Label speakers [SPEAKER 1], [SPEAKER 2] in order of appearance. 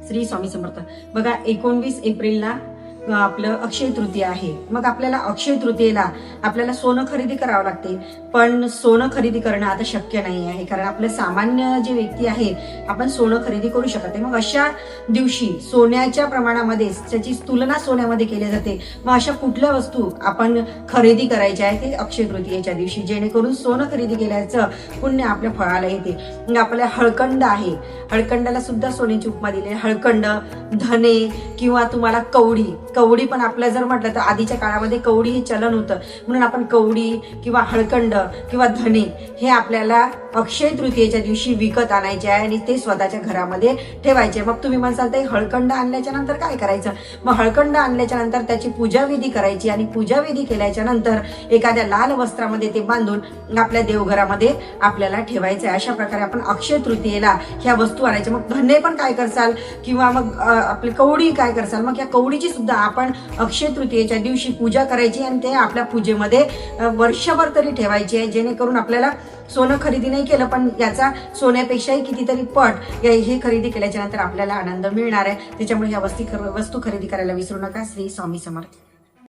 [SPEAKER 1] श्री स्वामी समर्थ. बघा 19 एप्रिलला आपलं अक्षय तृतीया आहे. मग आपल्याला अक्षय तृतीयेला आपल्याला सोनं खरेदी करावं लागते. पण सोनं खरेदी करणं आता शक्य नाही आहे, कारण आपलं सामान्य जे व्यक्ती आहे आपण सोनं खरेदी करू शकत नाही. मग अशा दिवशी सोन्याच्या प्रमाणामध्ये त्याची तुलना सोन्यामध्ये केली जाते. मग अशा कुठल्या वस्तू आपण खरेदी करायच्या आहे ते अक्षय तृतीयेच्या दिवशी, जेणेकरून सोनं खरेदी केल्याचं पुण्य आपल्या फळाला येते. मग आपल्या हळकंड आहे, हळकंडाला सुद्धा सोन्याची उपमा दिली आहे. हळकंड, धने किंवा तुम्हाला कवडी पण आपलं जर म्हटलं तर आधीच्या काळामध्ये कवडी हे चलन होतं, म्हणून आपण कवडी किंवा हळकंड किंवा धने हे आपल्याला अक्षय तृतीयेच्या दिवशी विकत आणायचे आहे आणि ते स्वतःच्या घरामध्ये ठेवायचे. मग तुम्ही म्हणसाल ते हळकंड आणल्याच्या नंतर काय करायचं? मग हळकंड आणल्याच्या नंतर त्याची पूजाविधी करायची आणि पूजाविधी केल्याच्या नंतर एखाद्या लाल वस्त्रामध्ये ते बांधून आपल्या देवघरामध्ये आपल्याला ठेवायचं आहे. अशा प्रकारे आपण अक्षय तृतीयेला ह्या वस्तू आणायच्या. मग धने पण काय करसाल किंवा मग आपली कवडी काय करसाल, मग या कवडीची सुद्धा आपण अक्षय तृतीयेच्या दिवशी पूजा करायची आणि ते आपल्या पूजेमध्ये वर्षभर तरी ठेवायची आहे, जेणेकरून आपल्याला सोनं खरेदी नाही केलं पण याचा सोन्यापेक्षाही कितीतरी पट हे खरेदी केल्याच्या नंतर आपल्याला आनंद मिळणार आहे. त्याच्यामुळे या वस्तू खरेदी करायला विसरू नका. श्री स्वामी समर्थ.